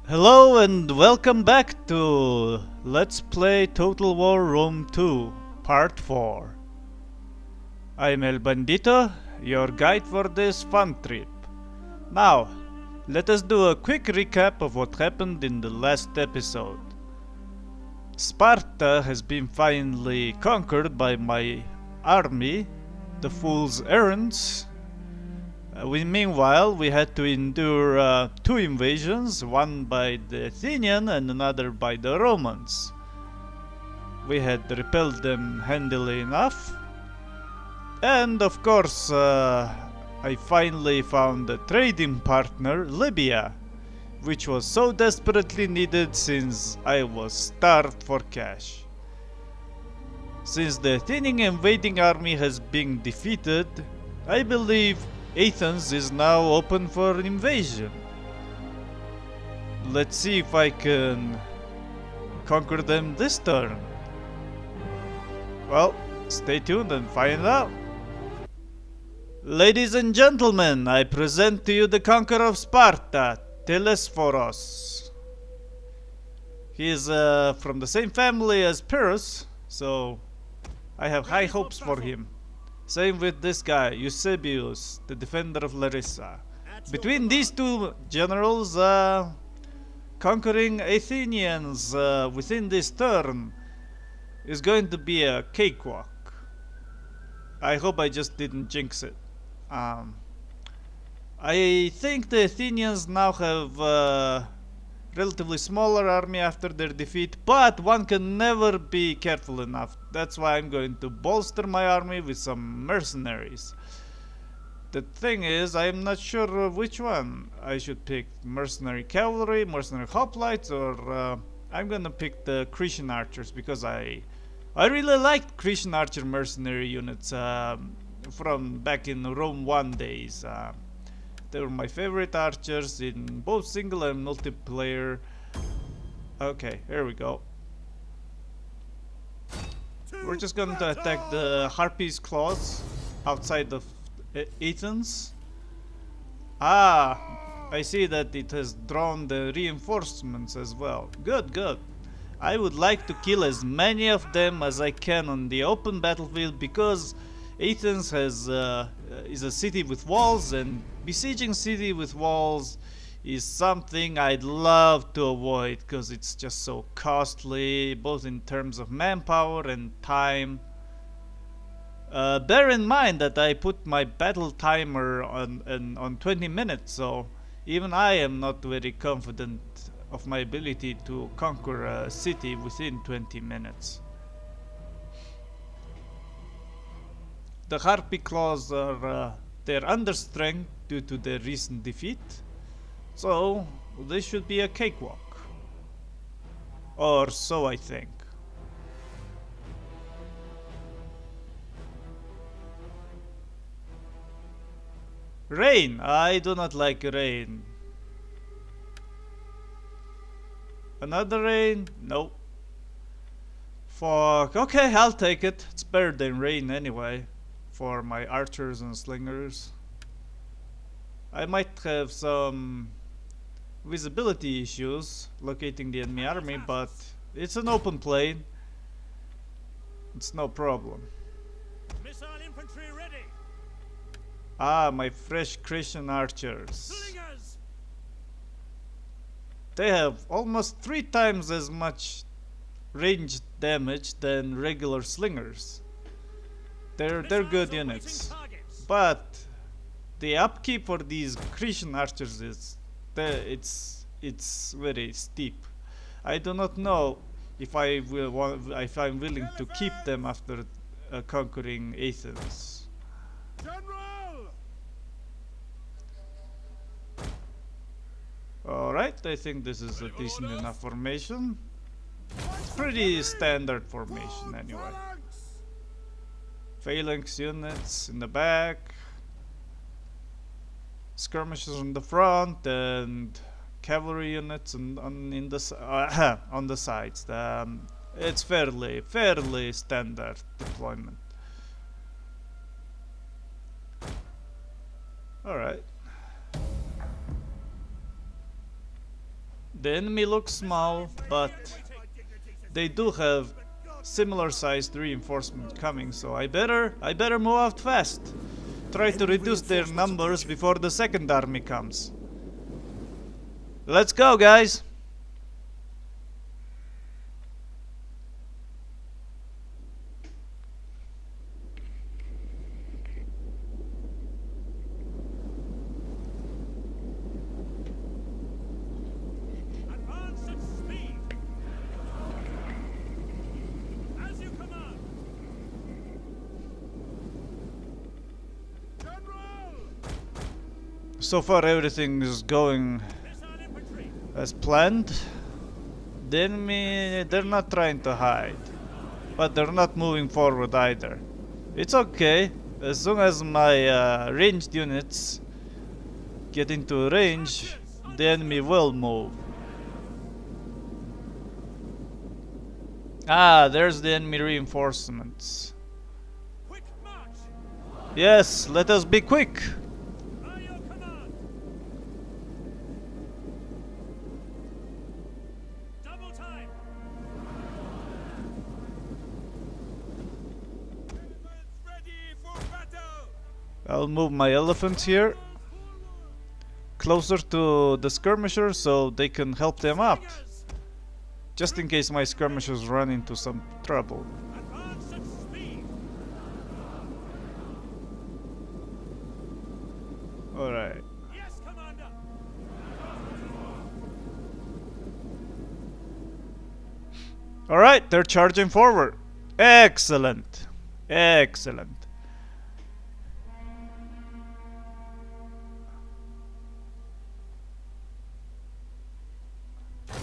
Hello and welcome back to Let's Play Total War Rome 2, Part 4. I'm El Bandito, your guide for this fun trip. Now, let us do a quick recap of what happened in the last episode. Sparta has been finally conquered by my army, the fool's Errands. Meanwhile, we had to endure two invasions, one by the Athenians and another by the Romans. We had repelled them handily enough. And of course, I finally found a trading partner, Libya, which was so desperately needed since I was starved for cash. Since the Athenian invading army has been defeated, I believe Athens is now open for invasion. Let's see if I can conquer them this turn. Well, stay tuned and find out. Ladies and gentlemen, I present to you the conqueror of Sparta, Telesphorus. He is from the same family as Epirus, so I have high hopes for him. Same with this guy, Eusebius, the defender of Larissa. Between these two generals, conquering Athenians within this turn is going to be a cakewalk. I hope I just didn't jinx it. I think the Athenians now have relatively smaller army after their defeat, but one can never be careful enough. That's why I'm going to bolster my army with some mercenaries. The thing is, I'm not sure which one I should pick. Mercenary cavalry, mercenary hoplites, or I'm gonna pick the Cretan archers because I really liked Cretan archer mercenary units from back in Rome 1 days. They were my favorite archers in both single and multiplayer. Okay, here we go. We're just going to attack the Harpies' claws outside of Athens. Ah, I see that it has drawn the reinforcements as well. Good, good. I would like to kill as many of them as I can on the open battlefield because Athens is a city with walls, and besieging city with walls is something I'd love to avoid because it's just so costly, both in terms of manpower and time. Bear in mind that I put my battle timer on 20 minutes, so even I am not very confident of my ability to conquer a city within 20 minutes. The Harpy claws are they're under strength due to their recent defeat, so this should be a cakewalk. Or so I think. Rain! I do not like rain. Another rain? Nope. Fuck. Okay, I'll take it. It's better than rain anyway. For my archers and slingers. I might have some visibility issues locating the enemy army, but it's an open plain. It's no problem. Missile infantry ready. Ah, my fresh Christian archers. Slingers. They have almost 3 times as much ranged damage than regular slingers. They're good units, but the upkeep for these Christian archers is it's very steep. I do not know if I'm willing to keep them after conquering Athens. General. All right, I think this is a decent enough formation. It's pretty standard formation anyway. Phalanx units in the back, skirmishers on the front, and cavalry units on the sides. It's fairly standard deployment. All right. The enemy looks small, but they do have similar sized reinforcement coming, so I better move out fast. Try to reduce their numbers before the second army comes. Let's go, guys! Advance at speed. As you command. General! So far everything is going Missile infantry. as planned. The enemy, they're not trying to hide, but they're not moving forward either. It's okay, as long as my ranged units get into range, the enemy will move. Ah, there's the enemy reinforcements. Quick march. Yes, let us be quick. By your command. Double time. Elephants ready for battle. I'll move my elephants here closer to the skirmishers so they can help them up, Slingers. just in case my skirmishers run into some trouble. Advance at speed. Alright. Yes, Commander. Alright, they're charging forward. Excellent. Excellent.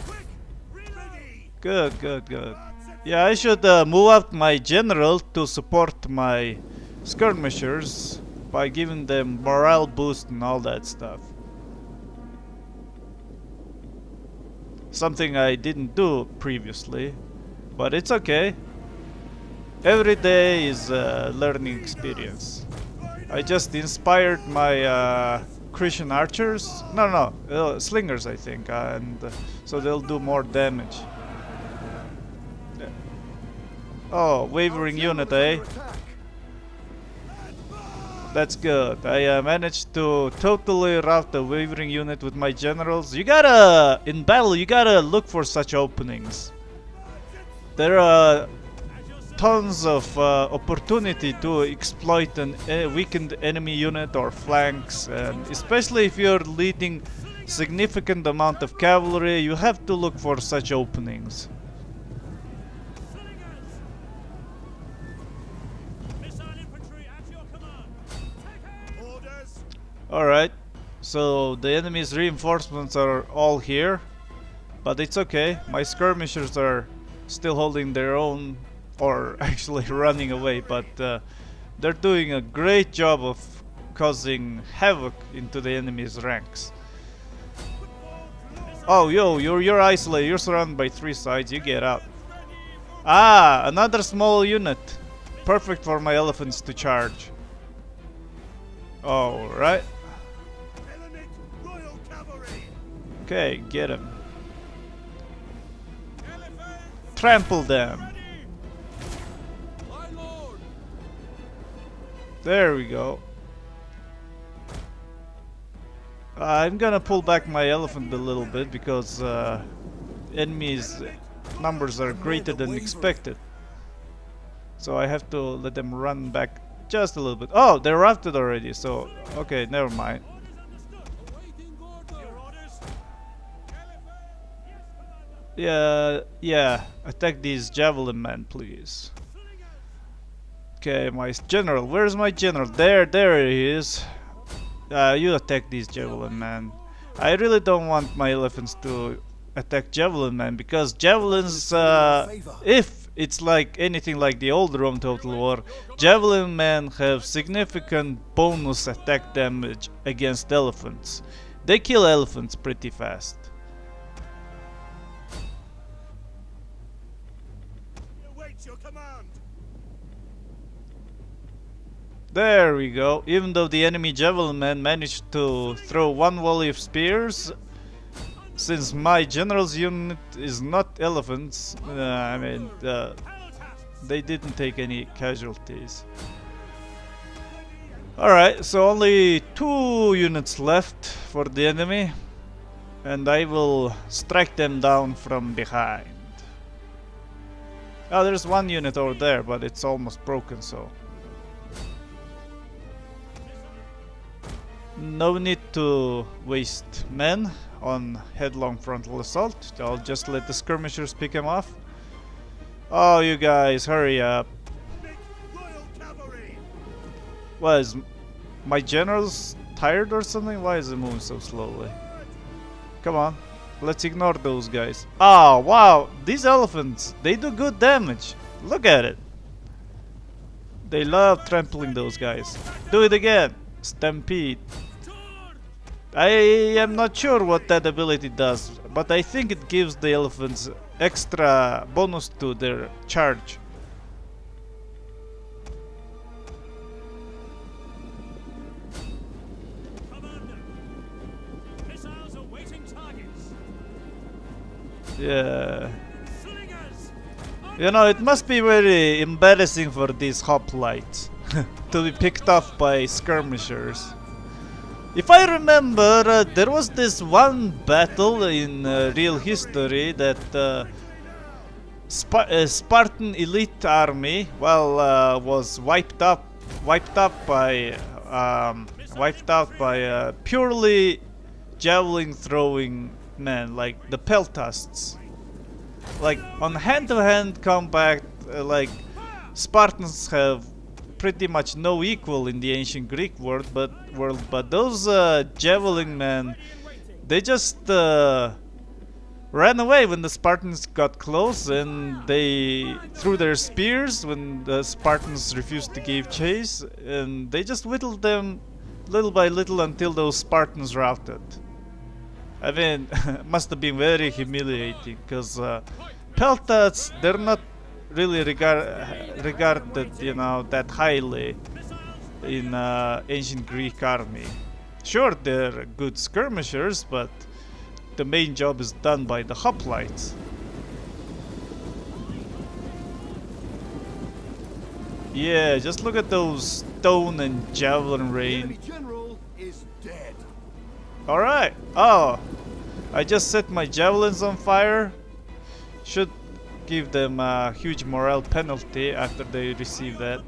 Quick. Ready. Good, good, good. Yeah, I should move up my general to support my skirmishers by giving them morale boost and all that stuff. Something I didn't do previously, but it's okay. Every day is a learning experience. I just inspired my Christian archers. No, slingers, I think, and so they'll do more damage. Oh, wavering unit, eh? That's good. I managed to totally rout the wavering unit with my generals. In battle, you gotta look for such openings. There are tons of opportunity to exploit a weakened enemy unit or flanks, and especially if you're leading significant amount of cavalry, you have to look for such openings. Slingers. Missile infantry at your command. Take aim. Orders. Alright, so the enemy's reinforcements are all here, but it's okay. My skirmishers are still holding their own, or actually running away, but they're doing a great job of causing havoc into the enemy's ranks. Oh, yo, you're isolated. You're surrounded by three sides. You get out. Ah, another small unit. Perfect for my elephants to charge. Alright. Hellenic Royal Cavalry. Okay, get him. Elephants. Trample them. Ready. My lord. There we go. I'm gonna pull back my elephant a little bit because enemies' numbers are greater than expected. So I have to let them run back just a little bit. Oh, they're routed already, so okay, never mind. Orders understood. Awaiting orders. Your orders. Elephant. Yes, Commander. Yeah, attack these javelin men, please. Slingers. Okay, my general, where's my general? There he is. You attack these javelin men. I really don't want my elephants to attack javelin men because javelins, if it's like anything like the old Rome Total War, javelin men have significant bonus attack damage against elephants. They kill elephants pretty fast. Await your command. There we go. Even though the enemy javelin men managed to throw one volley of spears, since my general's unit is not elephants, they didn't take any casualties. Alright, so only 2 units left for the enemy, and I will strike them down from behind. Oh, there's 1 unit over there, but it's almost broken, so no need to waste men on headlong frontal assault. I'll just let the skirmishers pick him off. Oh, you guys, hurry up. What is my general's tired or something? Why is it moving so slowly? Come on, let's ignore those guys. Oh wow, these elephants, they do good damage. Look at it. They love trampling those guys. Do it again. Stampede. I am not sure what that ability does, but I think it gives the elephants extra bonus to their charge. Yeah. You know, it must be very embarrassing for these hoplites to be picked off by skirmishers. If I remember, there was this one battle in real history that Spartan elite army, was wiped out by purely javelin throwing men, like the peltasts. Like on hand-to-hand combat, Spartans have pretty much no equal in the ancient Greek world, but those javelin men, they just ran away when the Spartans got close, and they threw their spears when the Spartans refused to give chase, and they just whittled them little by little until those Spartans routed. I mean, must have been very humiliating, because peltasts, they're not really regarded, you know, that highly in ancient Greek army. Sure, they're good skirmishers, but the main job is done by the hoplites. Yeah, just look at those stone and javelin rain. Alright. Oh, I just set my javelins on fire. Should give them a huge morale penalty after they receive that.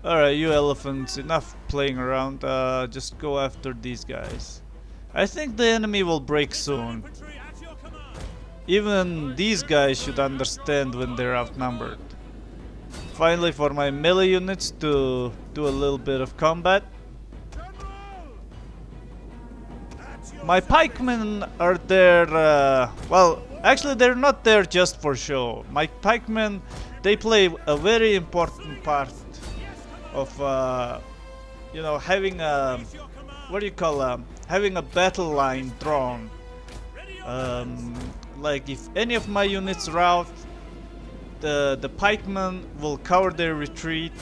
Alright, you elephants, enough playing around. Just go after these guys. I think the enemy will break soon. Even these guys should understand when they're outnumbered. Finally, for my melee units to do a little bit of combat. My pikemen are there, well, actually they're not there just for show. My pikemen, they play a very important part of, you know, having a, what do you call, having a battle line drawn. Like if any of my units rout, the pikemen will cover their retreat,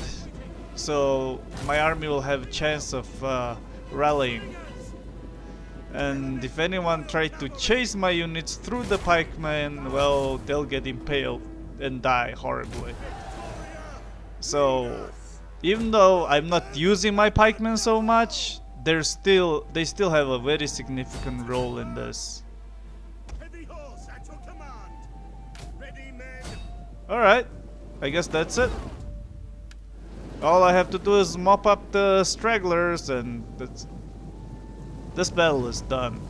so my army will have a chance of rallying. And if anyone tried to chase my units through the pikemen, well, they'll get impaled and die horribly. So even though I'm not using my pikemen so much, they still have a very significant role in this. Alright, I guess that's it. All I have to do is mop up the stragglers, and this battle is done.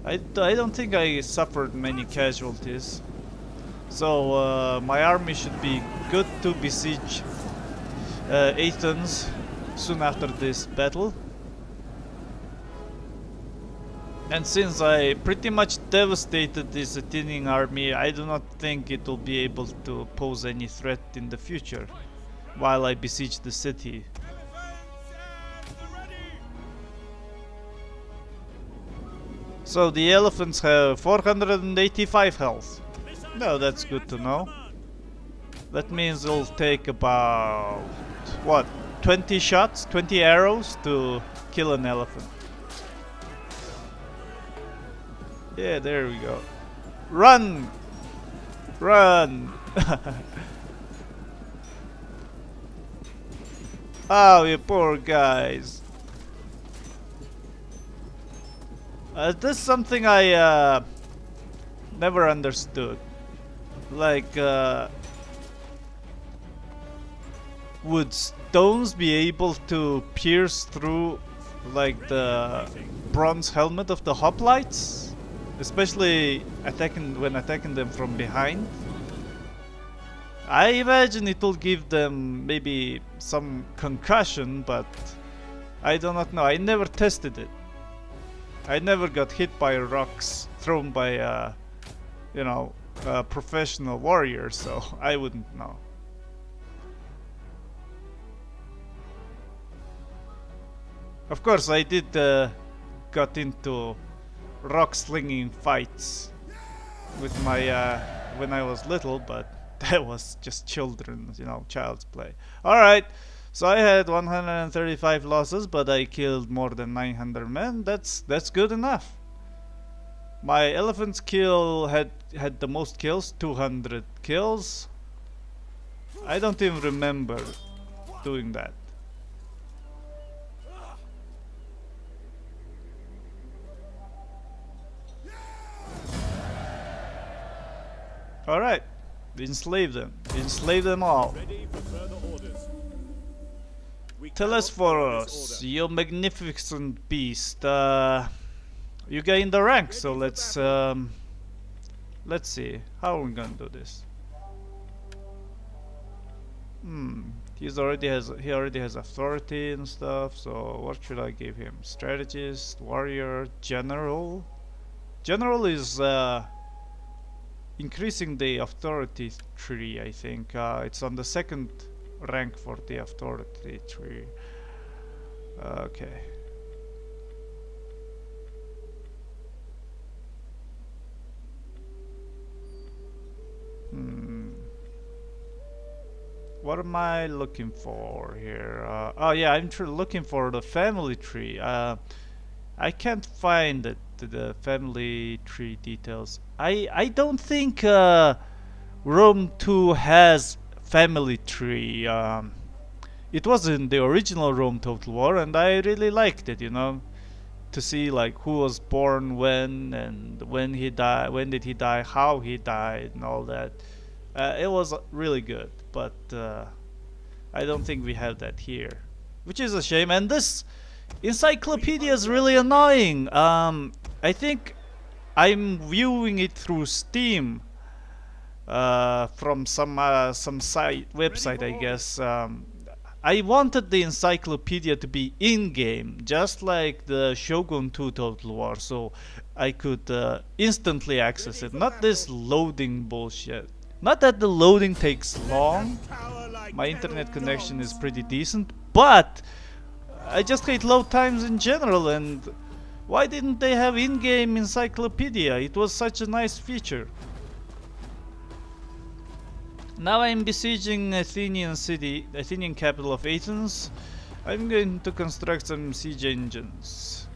I don't think I suffered many casualties, so my army should be good to besiege Athens soon after this battle. And since I pretty much devastated this Athenian army, I do not think it will be able to pose any threat in the future while I besiege the city. So the elephants have 485 health. No, that's good to know. That means it'll take about, what, 20 shots, 20 arrows to kill an elephant. Yeah, there we go. Run! Run! Oh, you poor guys. This is something I never understood. Like, would stones be able to pierce through, like, the bronze helmet of the hoplites? Especially when attacking them from behind? I imagine it will give them maybe some concussion, but I do not know. I never tested it. I never got hit by rocks thrown by a professional warrior, so I wouldn't know. Of course, I did got into rock slinging fights with my when I was little, but that was just children's, child's play. Alright, so I had 135 losses, but I killed more than 900 men. That's good enough. My elephant's kill had the most kills, 200 kills. I don't even remember doing that. Alright, enslave them. Enslave them all. Telesphorus, you magnificent beast. You gained the rank, so let's see. How are we gonna do this? He already has authority and stuff, so what should I give him? Strategist, warrior, general? General is increasing the authority tree, I think. It's on the second rank for the authority tree. Okay. What am I looking for here? Oh yeah, I'm looking for the family tree. I can't find it, the family tree details. I don't think Rome 2 has family tree. It was in the original Rome Total War, and I really liked it, to see like who was born when and when he died, when did he die, how he died, and all that. It was really good, but I don't think we have that here, which is a shame. And this encyclopedia is really annoying. I think I'm viewing it through Steam from some website, I guess. I wanted the encyclopedia to be in-game, just like the Shogun 2 Total War, so I could instantly access it. Not this loading bullshit. Not that the loading takes long. My internet connection is pretty decent, but I just hate load times in general. And why didn't they have in-game encyclopedia? It was such a nice feature. Now I'm besieging Athenian capital of Athens. I'm going to construct some siege engines.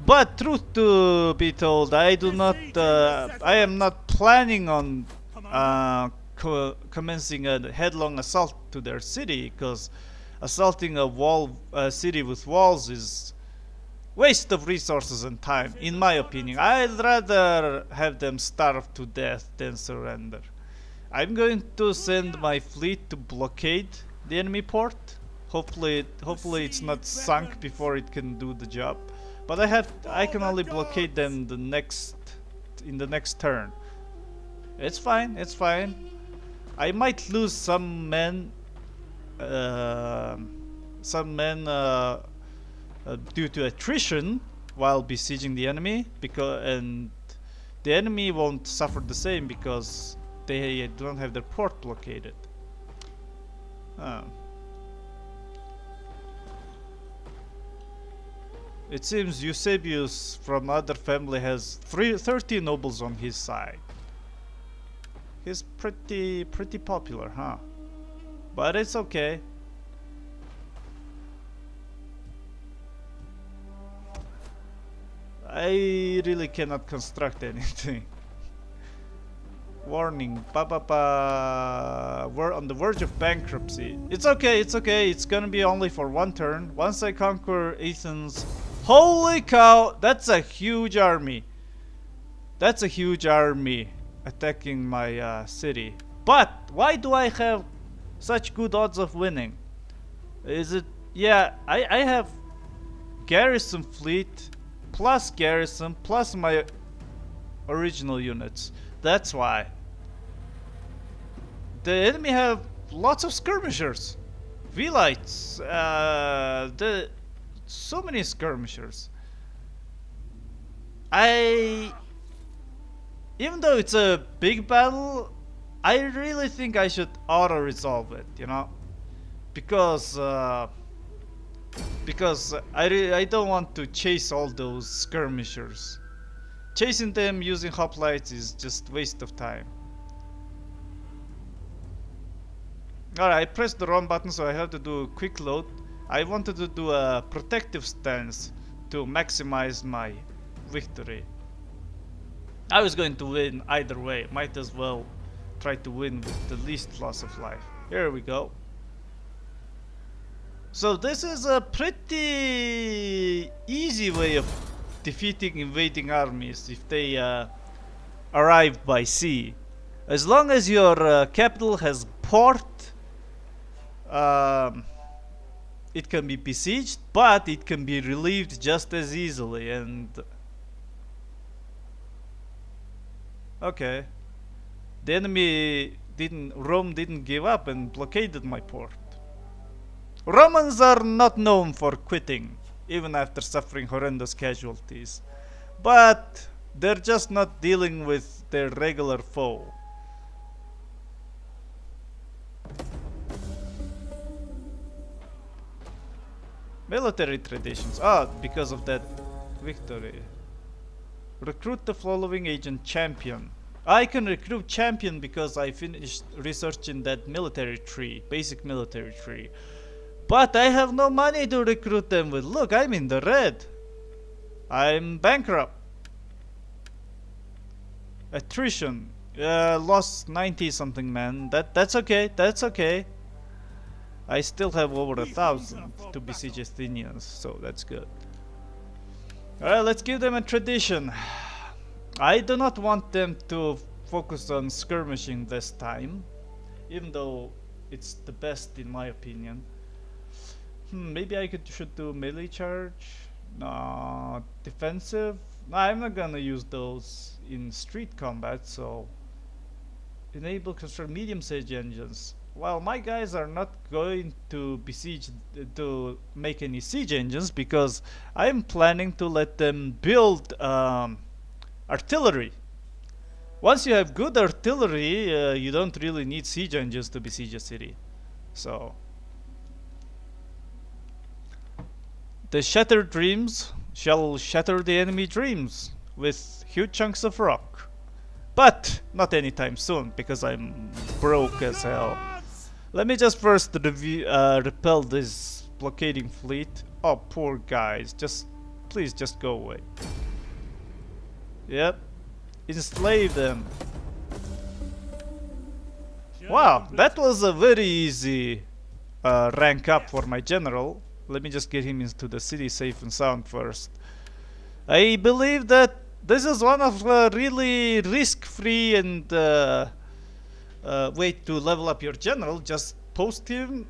But truth to be told, I am not planning on commencing a headlong assault to their city, because assaulting a city with walls is waste of resources and time, in my opinion. I'd rather have them starve to death than surrender. I'm going to send my fleet to blockade the enemy port. Hopefully it's not sunk before it can do the job. But I can only blockade them in the next turn. It's fine, it's fine. I might lose some men due to attrition while besieging the enemy, and the enemy won't suffer the same because they don't have their port blockaded. It seems Eusebius from other family has 30 nobles on his side. He's pretty popular, huh? But it's okay. I really cannot construct anything. Warning, we're on the verge of bankruptcy. It's okay, it's gonna be only for one turn. Once I conquer Athens... Holy cow, that's a huge army. That's a huge army attacking my city. But why do I have such good odds of winning? Is it... Yeah, I have garrison fleet plus garrison plus my original units. That's why. The enemy have lots of skirmishers, Velites, so many skirmishers. Even though it's a big battle, I really think I should auto-resolve it, you know, because I don't want to chase all those skirmishers. Chasing them using hoplites is just waste of time. Alright, I pressed the wrong button, so I have to do a quick load. I wanted to do a protective stance to maximize my victory. I was going to win either way. Might as well try to win with the least loss of life. Here we go. So this is a pretty easy way of defeating invading armies if they arrive by sea. As long as your capital has port, it can be besieged, but it can be relieved just as easily. And okay, the enemy Rome didn't give up and blockaded my port. Romans are not known for quitting, even after suffering horrendous casualties. But they're just not dealing with their regular foe. Military traditions. Because of that victory. Recruit the following agent champion. I can recruit champion because I finished researching that military tree, basic military tree. But I have no money to recruit them with. Look, I'm in the red. I'm bankrupt. Attrition. Lost 90 something men. That's okay. That's okay. I still have over 1,000 to besiege Athenians, so that's good. Alright, let's give them a tradition. I do not want them to focus on skirmishing this time, even though it's the best in my opinion. Maybe I should do melee charge. No, defensive. No, I'm not gonna use those in street combat. So enable construct medium siege engines. Well, my guys are not going to besiege to make any siege engines because I'm planning to let them build artillery. Once you have good artillery, you don't really need siege engines to besiege a city. So the shattered dreams shall shatter the enemy dreams with huge chunks of rock. But not anytime soon, because I'm broke as hell. Let me just first repel this blockading fleet. Oh, poor guys. Please just go away. Yep. Enslave them. Wow, that was a very easy rank up for my general. Let me just get him into the city safe and sound first. I believe that this is one of really risk-free and way to level up your general. Just post him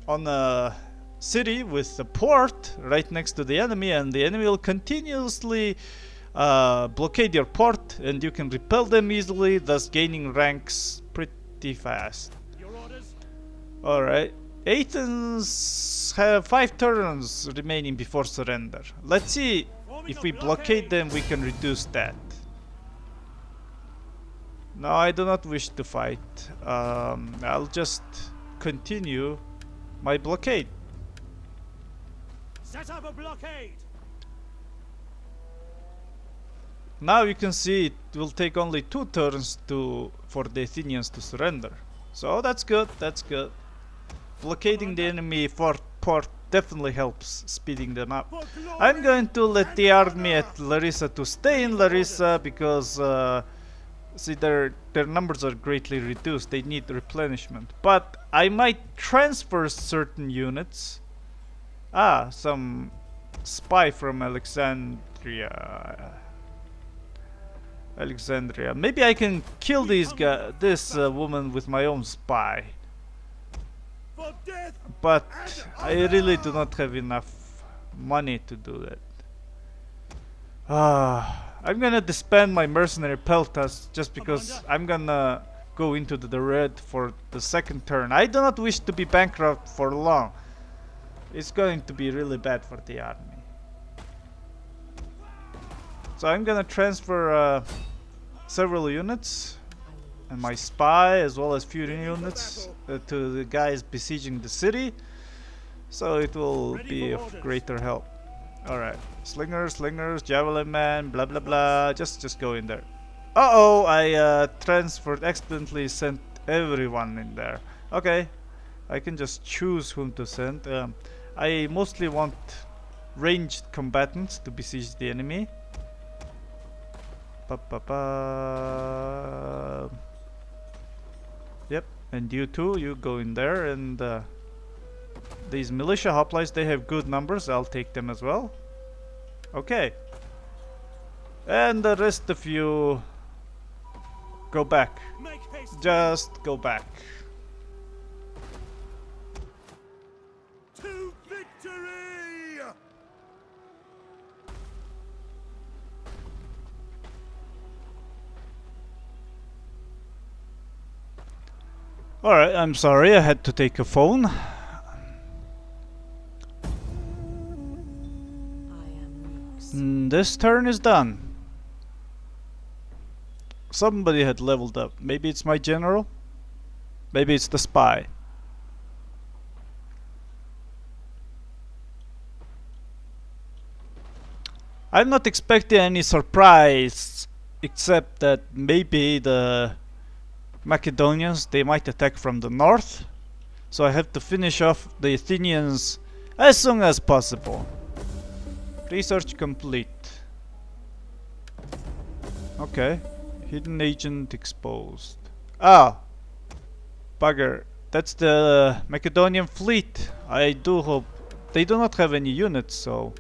on a city with a port right next to the enemy, and the enemy will continuously blockade your port, and you can repel them easily, thus gaining ranks pretty fast. Alright. Athens have 5 turns remaining before surrender. Let's see if we blockade them, we can reduce that. No, I do not wish to fight. I'll just continue my blockade. Set up a blockade. Now you can see it will take only 2 turns for the Athenians to surrender. So that's good, that's good. Blockading the enemy port definitely helps speeding them up. I'm going to let the army at Larissa to stay in Larissa because see their numbers are greatly reduced. They need replenishment. But I might transfer certain units. Some spy from Alexandria. Maybe I can kill this woman with my own spy. But I really do not have enough money to do that. I'm gonna disband my mercenary peltas just because I'm gonna go into the red for the second turn. I do not wish to be bankrupt for long. It's going to be really bad for the army. So I'm gonna transfer several units and my spy as well as few units to the guys besieging the city, so it will be of greater help. Alright, slingers, javelin man, blah blah blah, just go in there. Uh-oh, I accidentally sent everyone in there. Okay, I can just choose whom to send. I mostly want ranged combatants to besiege the enemy. Yep, and you too, you go in there, and these militia hoplites, they have good numbers, I'll take them as well. Okay. And the rest of you go back. Just go back. To victory! Alright, I'm sorry, I had to take a phone. This turn is done. Somebody had leveled up. Maybe it's my general? Maybe it's the spy. I'm not expecting any surprise, except that maybe the Macedonians, they might attack from the north. So I have to finish off the Athenians as soon as possible. Research complete. Okay. Hidden agent exposed. Bugger. That's the Macedonian fleet. I do hope they do not have any units, so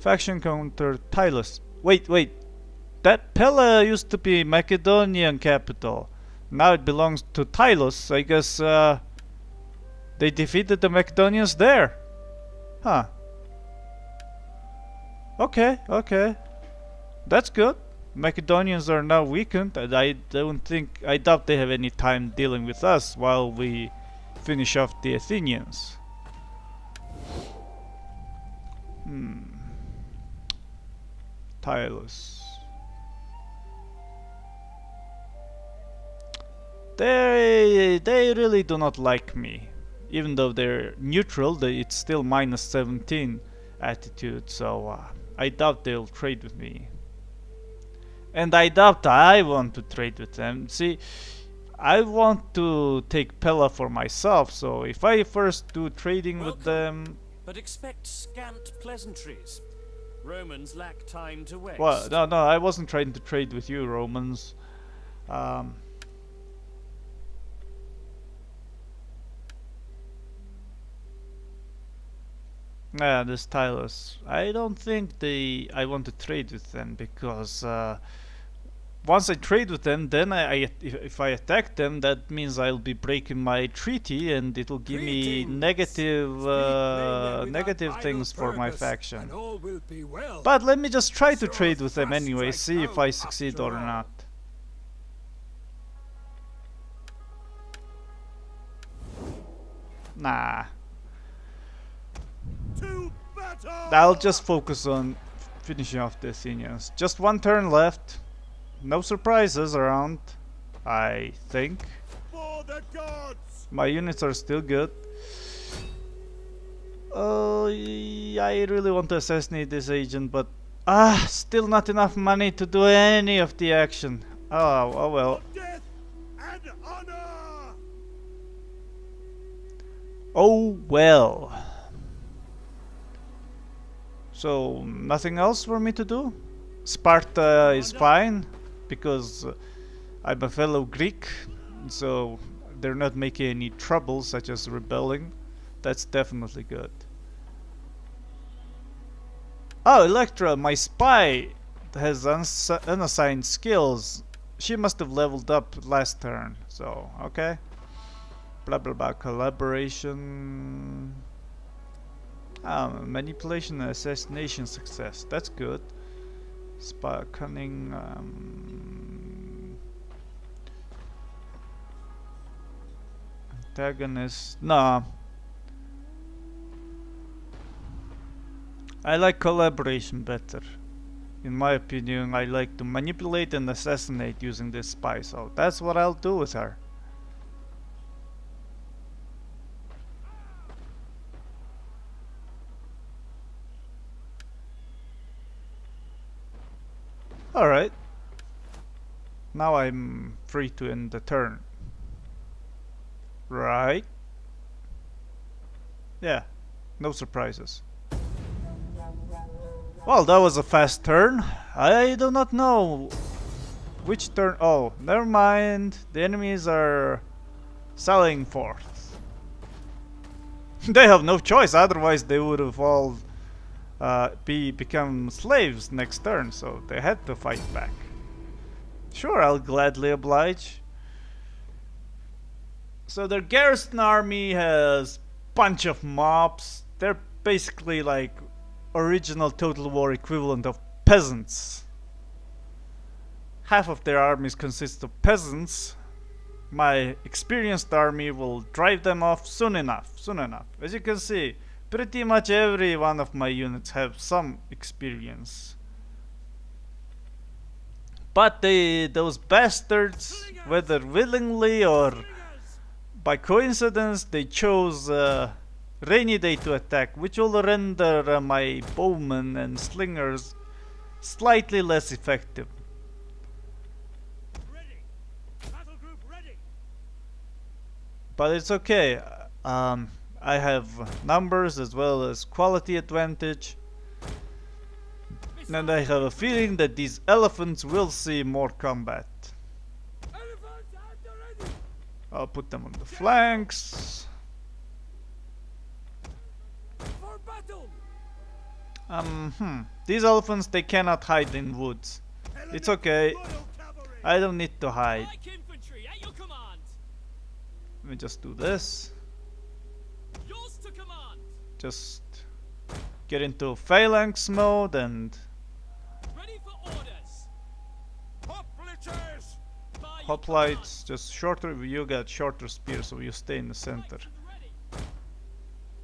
faction counter Tylus. Wait. That Pella used to be Macedonian capital. Now it belongs to Tylus. I guess they defeated the Macedonians there. Huh. Okay. That's good. Macedonians are now weakened, and I doubt they have any time dealing with us while we finish off the Athenians. Tylus. They really do not like me. Even though they're neutral, it's still minus 17 attitude, so I doubt they'll trade with me. And I doubt I want to trade with them. See, I want to take Pella for myself, so if I first do trading with them... But expect scant pleasantries. Romans lack time to waste. Well, no, I wasn't trying to trade with you, Romans. Yeah, this Tylus. I don't think I want to trade with them because once I trade with them, then if I attack them, that means I'll be breaking my treaty, and it'll give me negative things for my faction. But let me just try to trade with them anyway, see if I succeed or not. Nah. I'll just focus on finishing off the Athenians. Just one turn left. No surprises around, I think. For the gods! My units are still good. I really want to assassinate this agent, but Still not enough money to do any of the action. Oh well. Death and honor! Oh well. So nothing else for me to do? Sparta is fine because I'm a fellow Greek, so they're not making any trouble such as rebelling. That's definitely good. Oh, Electra, my spy, has unassigned skills. She must have leveled up last turn, so okay. Blah blah blah. Collaboration. Manipulation and assassination success. That's good. Spy cunning. Antagonist. Nah. I like collaboration better. In my opinion, I like to manipulate and assassinate using this spy, so that's what I'll do with her. Alright. Now I'm free to end the turn. Right? Yeah, no surprises. Well, that was a fast turn. I do not know which turn. Oh, never mind. The enemies are selling forth. They have no choice, otherwise they would have all become slaves next turn, so they had to fight back. Sure, I'll gladly oblige. So their garrison army has bunch of mobs. They're basically like original Total War equivalent of peasants. Half of their armies consist of peasants. My experienced army will drive them off soon enough. As you can see, pretty much every one of my units have some experience. But those bastards, whether willingly or by coincidence, they chose rainy day to attack, which will render my bowmen and slingers slightly less effective. Ready! Battle group ready! But it's okay. I have numbers as well as quality advantage. And I have a feeling that these elephants will see more combat. Elephants at the ready! I'll put them on the flanks. For battle! These elephants, they cannot hide in woods. It's okay. Royal cavalry! I don't need to hide. Like infantry at your command. Let me just do this. Yours to command. Just get into phalanx mode and Ready for orders. Hoplites! By your hoplites. Just shorter. You got shorter spears, so you stay in the command. center. Right to the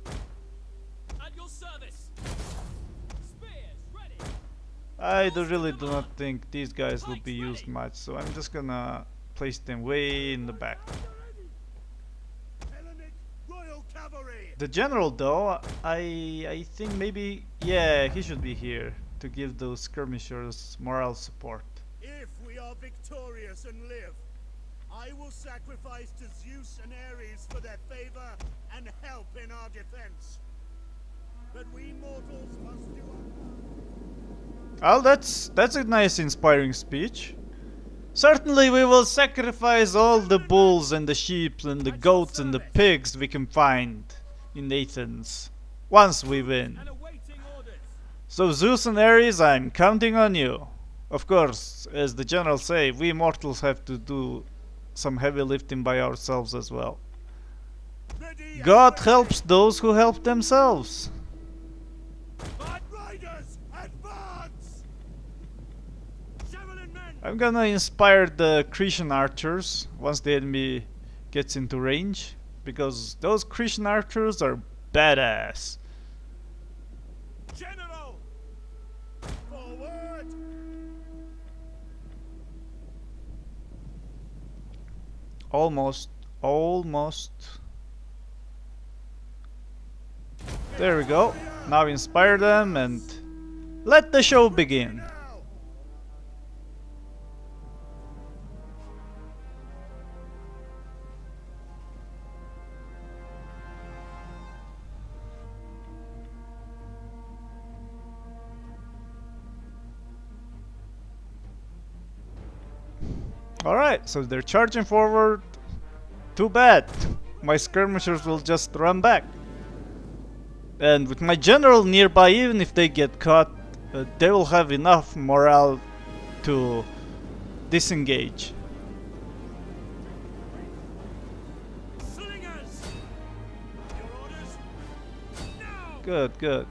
ready. At your service. Spears ready. I really do not think these guys will be used much, so I'm just gonna place them way in the back. Hellenic Royal Cavalry! The general, though, I think maybe, yeah, he should be here to give those skirmishers moral support. If we are victorious and live, I will sacrifice to Zeus and Ares for their favor and help in our defense. But we mortals must do our Oh, that's a nice inspiring speech. Certainly we will sacrifice all the bulls and the sheep and the goats and the pigs we can find in Athens once we win. and awaiting orders. So Zeus and Ares, I'm counting on you. Of course, as the general say, we mortals have to do some heavy lifting by ourselves as well. Ready and God ready. helps those who help themselves. Riders, advance! Javelin men! I'm gonna inspire the Cretan archers once the enemy gets into range, because those Cretan archers are badass. General! Forward! Almost. There we go. Now inspire them and Let the show begin. Now! Alright, so they're charging forward. Too bad. My skirmishers will just run back. And with my general nearby, even if they get caught, they will have enough morale to disengage. Slingers! Your orders? Now! Good, good.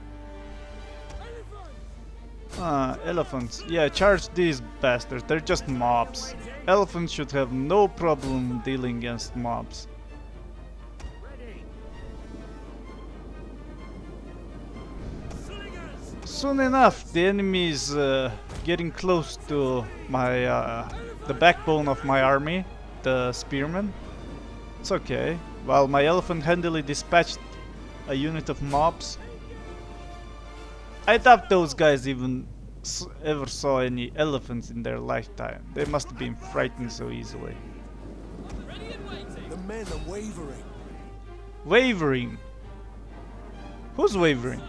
Elephants. Yeah, charge these bastards. They're just mobs. Elephants should have no problem dealing against mobs. Ready! Slingers! Soon enough, the enemy is getting close to my the backbone of my army, the spearmen. It's okay. While my elephant handily dispatched a unit of mobs. I doubt those guys even ever saw any elephants in their lifetime. They must have been frightened so easily. The men are wavering. Wavering? Who's wavering?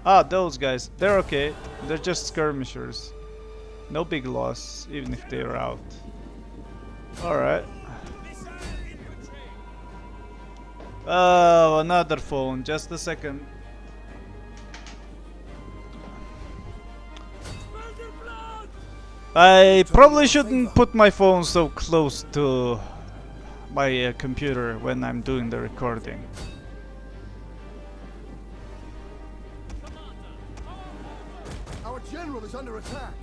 Ah, those guys. They're okay. They're just skirmishers. No big loss, even if they're out. Alright. Oh, another phone. Just a second. I probably shouldn't put my phone so close to my computer when I'm doing the recording. Our general is under attack.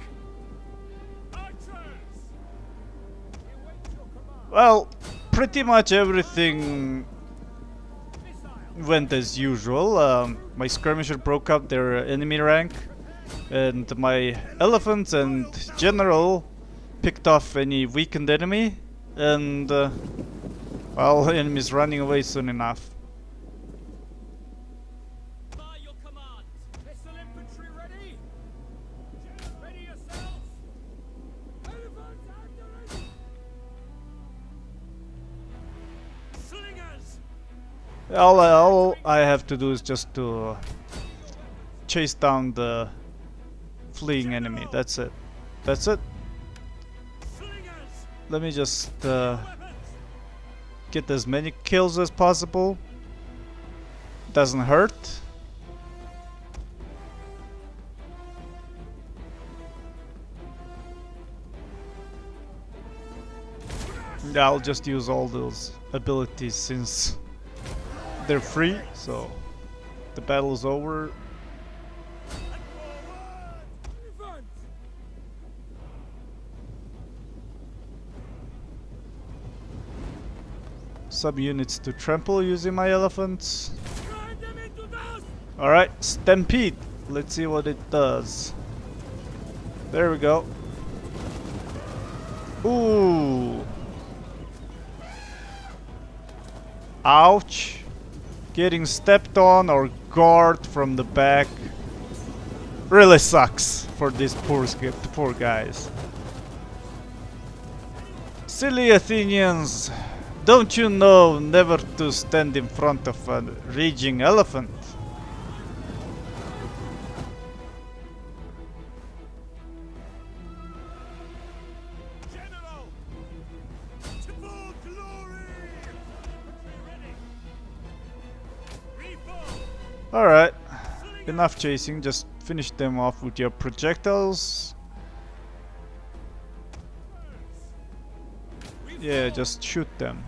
Well, pretty much everything went as usual. My skirmisher broke up their enemy rank, and my elephants and general picked off any weakened enemy, and well, the enemy's running away soon enough. By your command! Missile infantry ready! Ready yourselves! Elephants at the ready! Slingers! All I have to do is just to chase down the fleeing enemy. That's it. That's it. Slingers! Let me just get as many kills as possible. Doesn't hurt. Yeah, I'll just use all those abilities since they're free, so the battle's over. Subunits to trample using my elephants. Grind them into dust! Alright, Stampede. Let's see what it does. There we go. Ooh. Ouch. Getting stepped on or guard from the back really sucks for these poor guys. Silly Athenians. Don't you know never to stand in front of a raging elephant? General! To full glory! Alright, enough chasing, just finish them off with your projectiles. Yeah, just shoot them.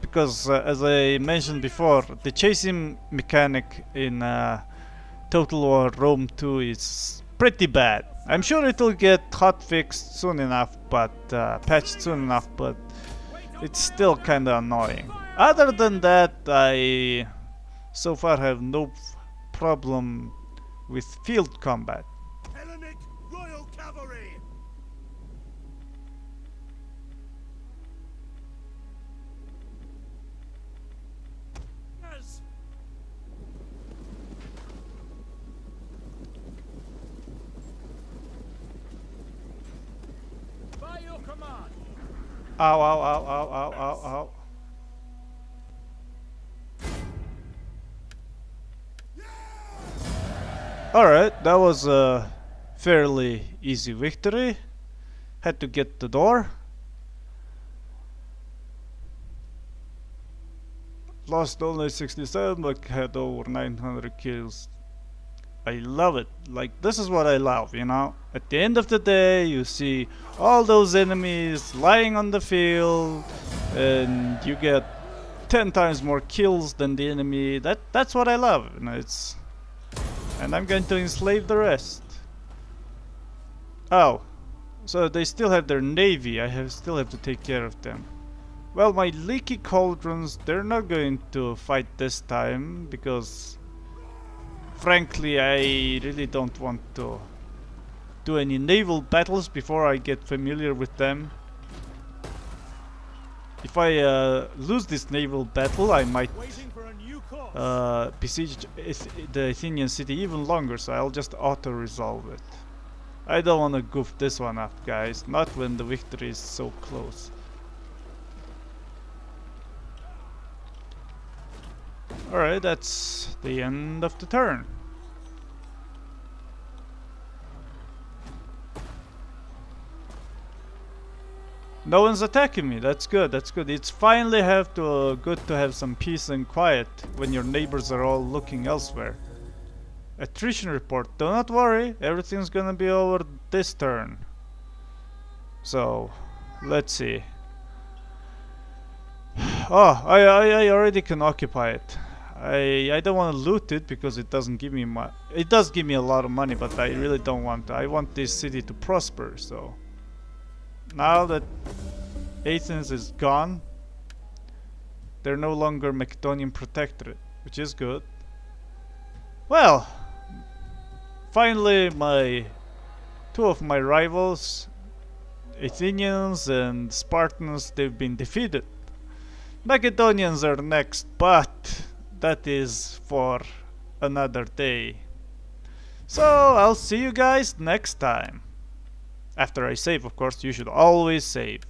Because as I mentioned before, the chasing mechanic in Total War Rome 2 is pretty bad. I'm sure it'll get hotfixed soon enough, but patched soon enough, but it's still kinda annoying. Other than that, I so far have no problem with field combat. Hellenic Royal Cavalry! Ow, ow, ow, ow, ow, ow, ow. Alright, that was a fairly easy victory. Had to get the door. Lost only 67 but had over 900 kills. I love it. Like, this is what I love, you know? At the end of the day, you see all those enemies lying on the field and you get 10 times more kills than the enemy. That's what I love, you know, and I'm going to enslave the rest. Oh, so they still have their navy. Still have to take care of them. Well, my leaky cauldrons, they're not going to fight this time because frankly I really don't want to do any naval battles before I get familiar with them. If I lose this naval battle, I might besiege the Athenian city even longer, so I'll just auto-resolve it. I don't want to goof this one up, guys, not when the victory is so close. Alright, that's the end of the turn. No one's attacking me. That's good. That's good. It's finally good to have some peace and quiet when your neighbors are all looking elsewhere. Attrition report. Do not worry. Everything's gonna be over this turn. So, let's see. Oh, I already can occupy it. I don't want to loot it because it doesn't give me it does give me a lot of money, but I really don't want to. I want this city to prosper, so now that Athens is gone, they're no longer Macedonian protectorate, which is good. Well, finally two of my rivals, Athenians and Spartans, they've been defeated. Macedonians are next, but that is for another day. So I'll see you guys next time. After I save, of course. You should always save.